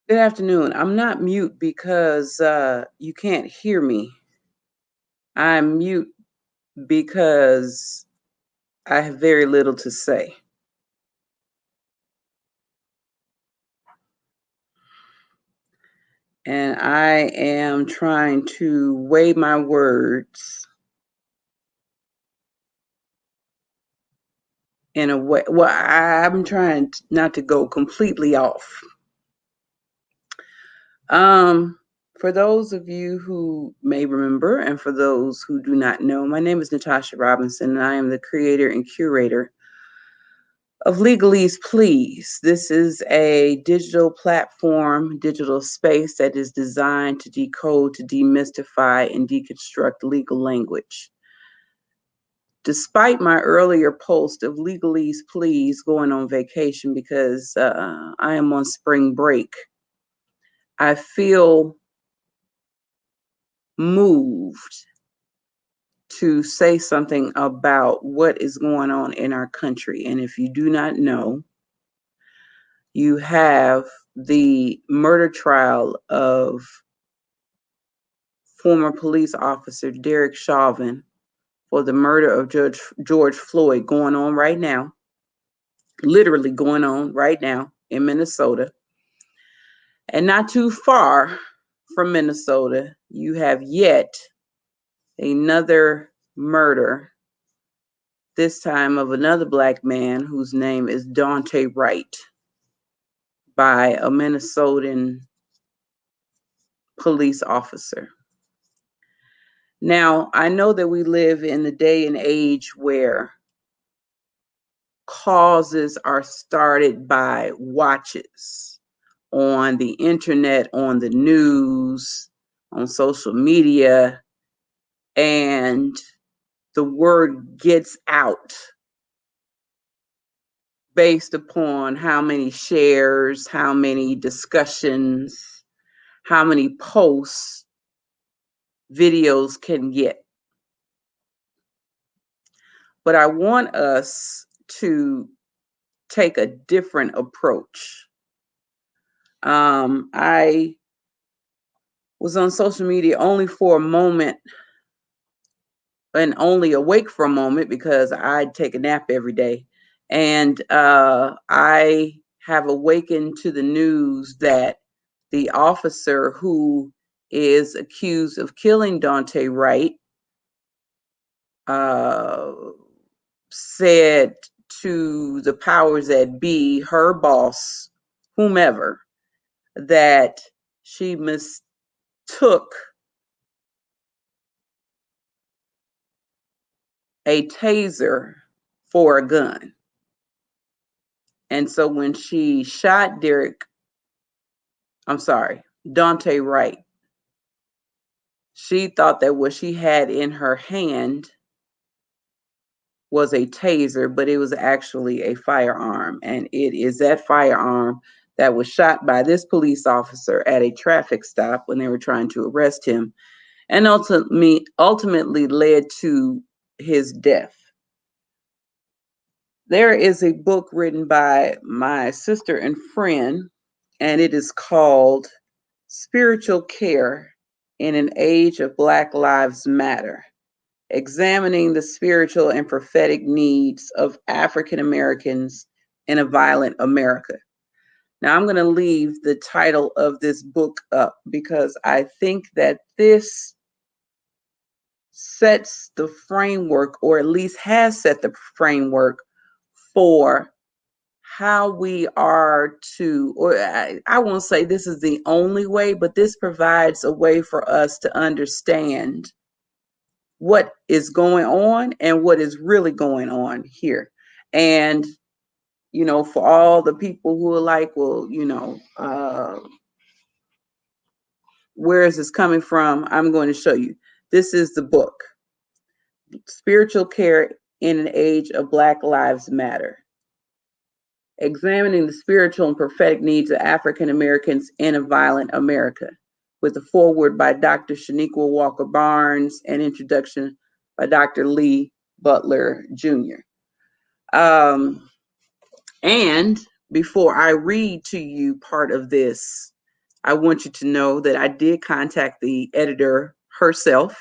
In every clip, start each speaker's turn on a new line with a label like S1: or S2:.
S1: Good afternoon. I'm not mute because you can't hear me. I'm mute because I have very little to say. And I am trying to weigh my words in a way. Well, I'm trying not to go completely off. For those of you who may remember, and for those who do not know, my name is Natasha Robinson, and I am the creator and curator of Legalese Please. This is a digital platform, digital space that is designed to decode, to demystify, and deconstruct legal language. Despite my earlier post of Legalese Please going on vacation because I am on spring break, I feel moved to say something about what is going on in our country. And if you do not know, you have the murder trial of former police officer Derek Chauvin for the murder of Judge George Floyd going on right now, literally going on right now in Minnesota. And not too far from Minnesota, you have yet another murder, this time of another Black man whose name is Daunte Wright, by a Minnesotan police officer. Now, I know that we live in the day and age where causes are started by watches on the internet, on the news, on social media, and the word gets out based upon how many shares, how many discussions, how many posts videos can get. But I want us to take a different approach. I was on social media only for a moment and only awake for a moment because I take a nap every day. And I have awakened to the news that the officer who is accused of killing Daunte Wright uh, said to the powers that be, her boss, whomever, that she mistook a taser for a gun. And so when she shot Daunte Wright, she thought that what she had in her hand was a taser, but it was actually a firearm. And it is that firearm that was shot by this police officer at a traffic stop when they were trying to arrest him, and ultimately led to his death. There is a book written by my sister and friend, and it is called Spiritual Care in an Age of Black Lives Matter, examining the spiritual and prophetic needs of African Americans in a violent America. Now, I'm going to leave the title of this book up because I think that this sets the framework, or at least has set the framework for how we are to, or I won't say this is the only way, but this provides a way for us to understand what is going on and what is really going on here. And, for all the people who are like, well, where is this coming from? I'm going to show you. This is the book, Spiritual Care in an Age of Black Lives Matter, examining the spiritual and prophetic needs of African Americans in a violent America, with a foreword by Dr. Shaniqua Walker Barnes and introduction by Dr. Lee Butler Jr. And before I read to you part of this, I want you to know that I did contact the editor herself,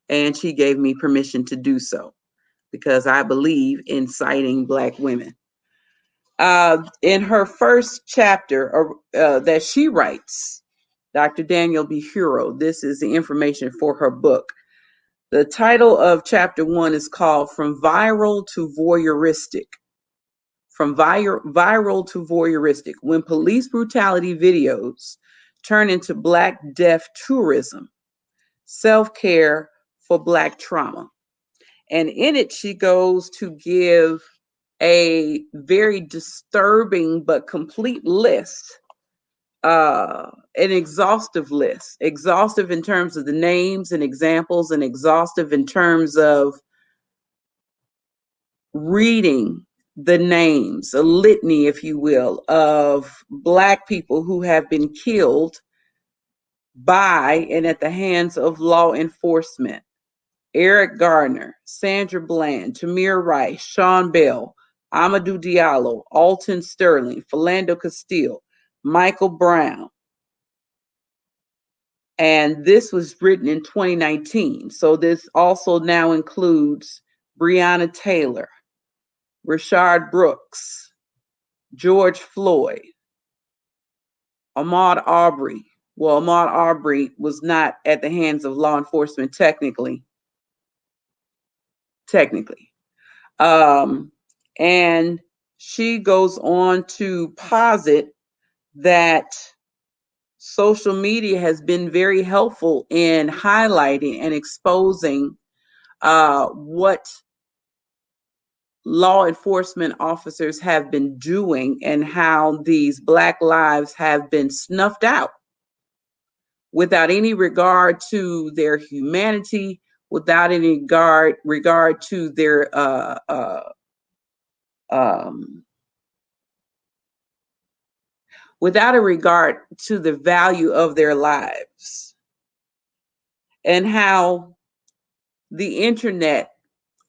S1: and she gave me permission to do so because I believe in citing Black women. In her first chapter that she writes, Dr. Danielle Buhuro, this is the information for her book. The title of chapter 1 is called From Viral to Voyeuristic. From viral to voyeuristic, when police brutality videos turn into Black death tourism, self-care for Black trauma. And in it, she goes to give a very disturbing but complete list, an exhaustive list, exhaustive in terms of the names and examples, and exhaustive in terms of reading the names, a litany, if you will, of Black people who have been killed by and at the hands of law enforcement. Eric Gardner, Sandra Bland, Tamir Rice, Sean Bell, Amadou Diallo, Alton Sterling, Philando Castile, Michael Brown. And this was written in 2019. So this also now includes Breonna Taylor, Rashard Brooks, George Floyd, Ahmaud Arbery. Well, Ahmaud Arbery was not at the hands of law enforcement technically. And she goes on to posit that social media has been very helpful in highlighting and exposing what law enforcement officers have been doing and how these Black lives have been snuffed out without any regard to their humanity, without any regard to their without a regard to the value of their lives, and how the internet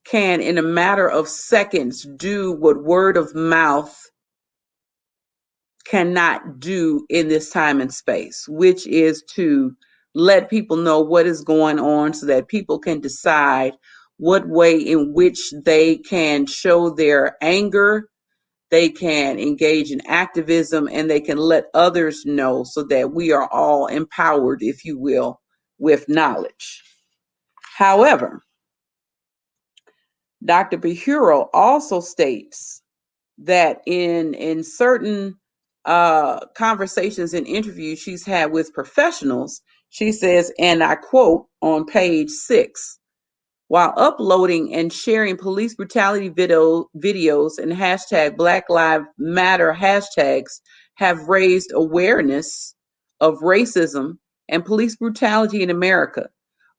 S1: can, in a matter of seconds, do what word of mouth cannot do in this time and space, which is to let people know what is going on so that people can decide what way in which they can show their anger, they can engage in activism, and they can let others know so that we are all empowered, if you will, with knowledge. However, Dr. Buhuro also states that in certain conversations and interviews she's had with professionals, she says, and I quote on page 6, while uploading and sharing police brutality videos and hashtag Black Lives Matter hashtags have raised awareness of racism and police brutality in America.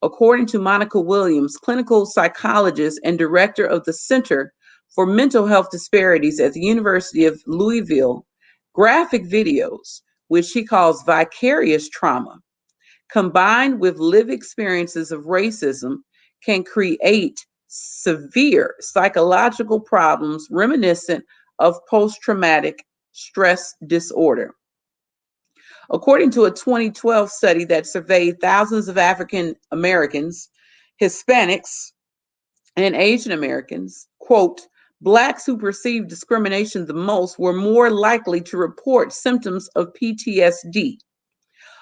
S1: According to Monica Williams, clinical psychologist and director of the Center for Mental Health Disparities at the University of Louisville, graphic videos, which she calls vicarious trauma, combined with lived experiences of racism, can create severe psychological problems reminiscent of post-traumatic stress disorder. According to a 2012 study that surveyed thousands of African Americans, Hispanics, and Asian Americans, quote, Blacks who perceived discrimination the most were more likely to report symptoms of PTSD.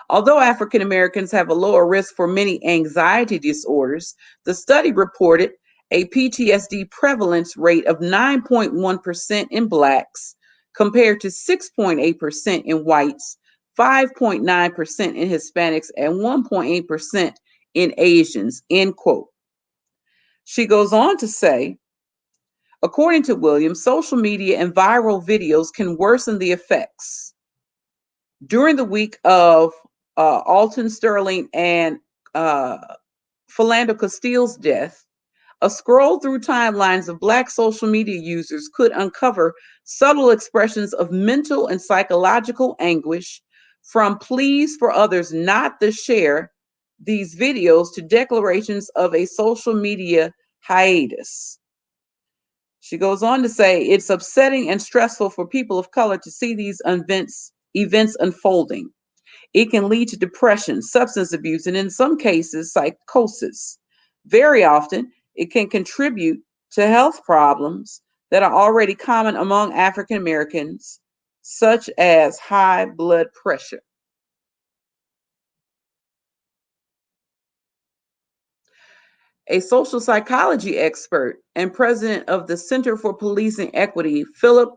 S1: Although African Americans have a lower risk for many anxiety disorders, the study reported a PTSD prevalence rate of 9.1% in Blacks compared to 6.8% in whites, 5.9% in Hispanics, and 1.8% in Asians, end quote. She goes on to say, according to Williams, social media and viral videos can worsen the effects. During the week of Alton Sterling and Philando Castile's death, a scroll through timelines of Black social media users could uncover subtle expressions of mental and psychological anguish, from pleas for others not to share these videos to declarations of a social media hiatus. She goes on to say, it's upsetting and stressful for people of color to see these events unfolding. It can lead to depression, substance abuse, and in some cases, psychosis. Very often, it can contribute to health problems that are already common among African Americans, such as high blood pressure. A social psychology expert and president of the Center for Policing Equity, Philip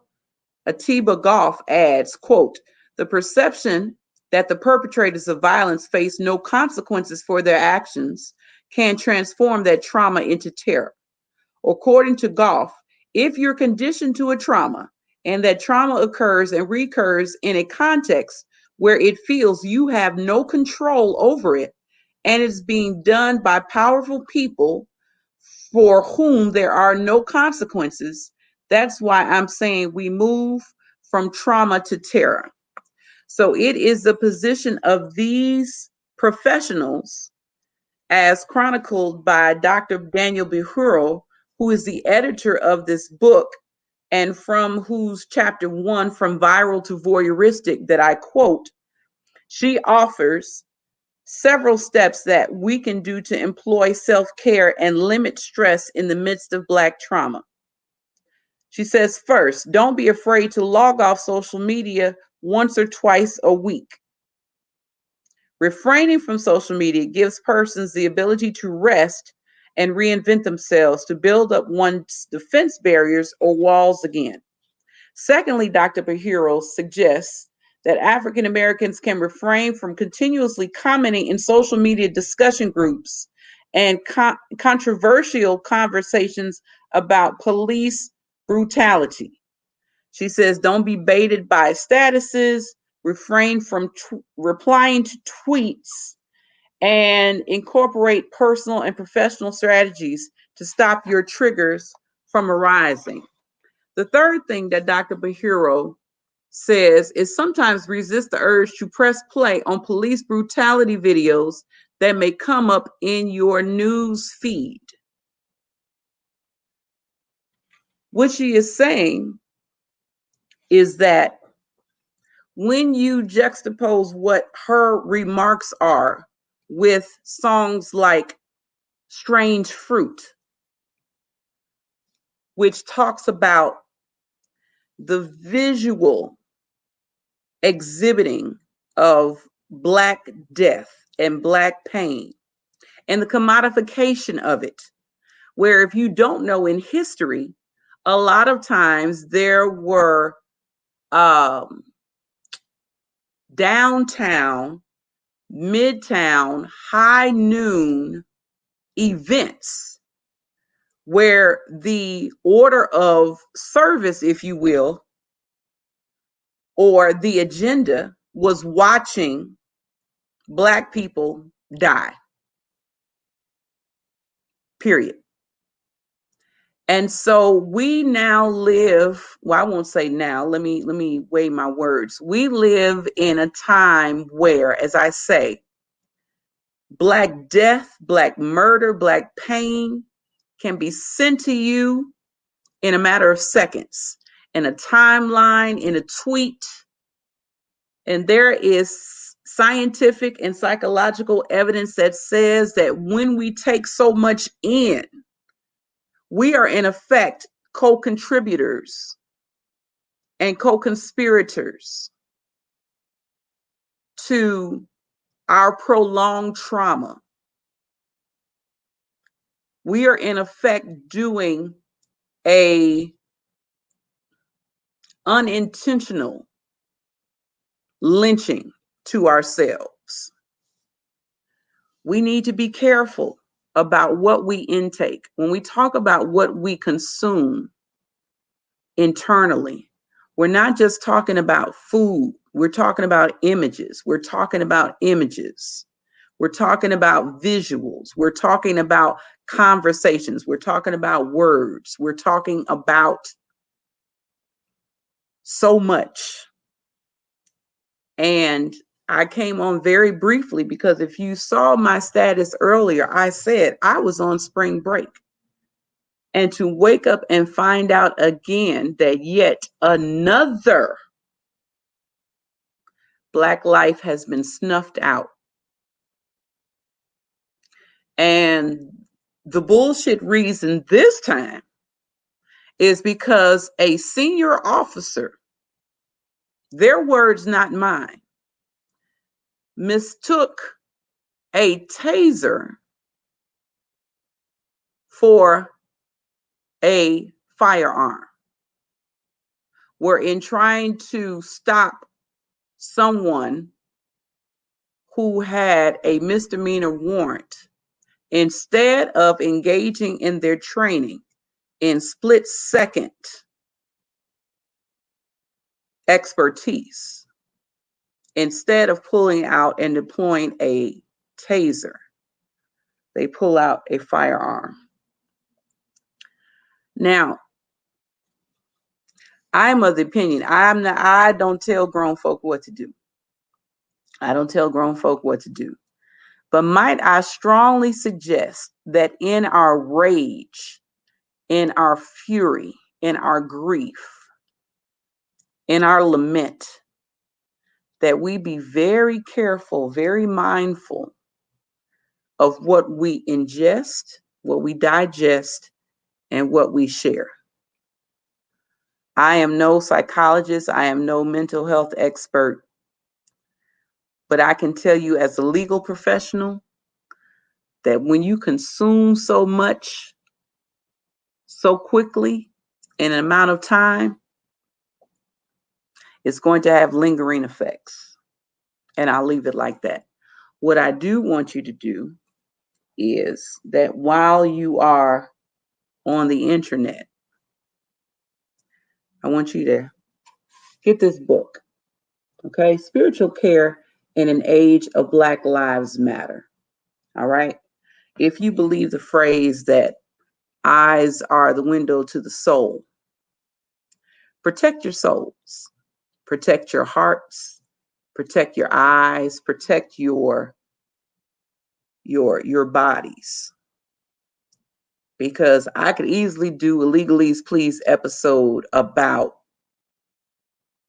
S1: Atiba Goff, adds, quote, the perception that the perpetrators of violence face no consequences for their actions can transform that trauma into terror. According to Goff, if you're conditioned to a trauma and that trauma occurs and recurs in a context where it feels you have no control over it and it's being done by powerful people for whom there are no consequences, that's why I'm saying we move from trauma to terror. So it is the position of these professionals, as chronicled by Dr. Danielle Buhuro, who is the editor of this book and from whose chapter 1, From Viral to Voyeuristic, that I quote. She offers several steps that we can do to employ self-care and limit stress in the midst of Black trauma. She says, first, don't be afraid to log off social media once or twice a week. Refraining from social media gives persons the ability to rest and reinvent themselves, to build up one's defense barriers or walls again. Secondly, Dr. Buhuro suggests that African Americans can refrain from continuously commenting in social media discussion groups and controversial conversations about police brutality. She says, don't be baited by statuses, refrain from replying to tweets, and incorporate personal and professional strategies to stop your triggers from arising. The third thing that Dr. Buhuro says is sometimes resist the urge to press play on police brutality videos that may come up in your news feed. What she is saying is that when you juxtapose what her remarks are with songs like Strange Fruit, which talks about the visual exhibiting of Black death and Black pain, and the commodification of it, where if you don't know in history, a lot of times there were downtown, midtown, high noon events where the order of service, if you will, or the agenda was watching Black people die. Period. And so we now live, well, I won't say now, let me weigh my words. We live in a time where, as I say, Black death, Black murder, Black pain can be sent to you in a matter of seconds, in a timeline, in a tweet. And there is scientific and psychological evidence that says that when we take so much in, we are in effect co-contributors and co-conspirators to our prolonged trauma. We are in effect doing a unintentional lynching to ourselves. We need to be careful about what we intake. When we talk about what we consume internally, we're not just talking about food. We're talking about images. We're talking about images. We're talking about visuals. We're talking about conversations. We're talking about words. We're talking about so much. And I came on very briefly because if you saw my status earlier, I said I was on spring break. And to wake up and find out again that yet another Black life has been snuffed out. And the bullshit reason this time is because a senior officer, their words, not mine, mistook a taser for a firearm. Where in trying to stop someone who had a misdemeanor warrant, instead of engaging in their training in split second expertise, instead of pulling out and deploying a taser, they pull out a firearm. Now, I'm of the opinion, I don't tell grown folk what to do. I don't tell grown folk what to do. But might I strongly suggest that in our rage, in our fury, in our grief, in our lament, that we be very careful, very mindful of what we ingest, what we digest, and what we share. I am no psychologist, I am no mental health expert, but I can tell you as a legal professional that when you consume so much so quickly in an amount of time, it's going to have lingering effects. And I'll leave it like that. What I do want you to do is that while you are on the internet, I want you to get this book, okay? Spiritual Care in an Age of Black Lives Matter, all right? If you believe the phrase that eyes are the window to the soul, protect your souls, protect your hearts, protect your eyes, protect your bodies. Because I could easily do a Legalese Please episode about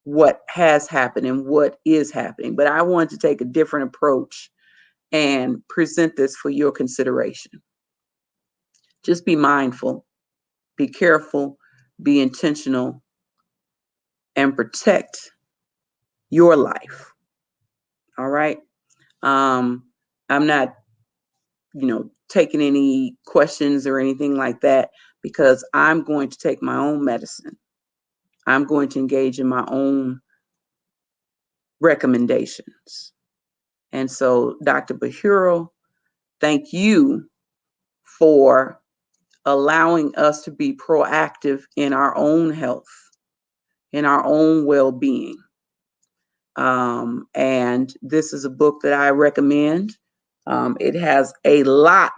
S1: what has happened and what is happening, but I wanted to take a different approach and present this for your consideration. Just be mindful, be careful, be intentional, and protect your life. All right. I'm not, taking any questions or anything like that because I'm going to take my own medicine. I'm going to engage in my own recommendations. And so, Dr. Buhuro, thank you for allowing us to be proactive in our own health, in our own well-being. And this is a book that I recommend. It has a lot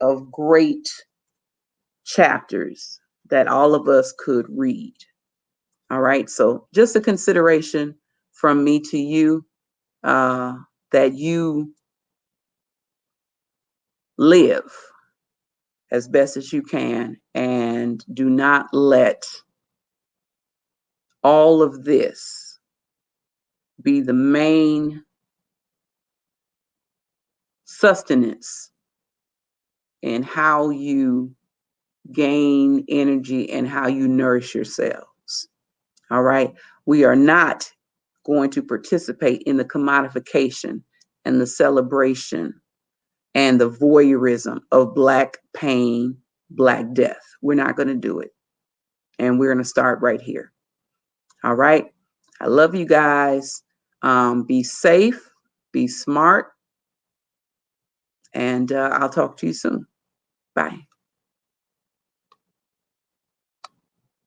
S1: of great chapters that all of us could read. All right. So just a consideration from me to you, that you live as best as you can and do not let all of this be the main sustenance in how you gain energy and how you nourish yourselves. All right. We are not going to participate in the commodification and the celebration and the voyeurism of Black pain, Black death. We're not going to do it. And we're going to start right here. All right. I love you guys. Be safe, be smart, and I'll talk to you soon. Bye.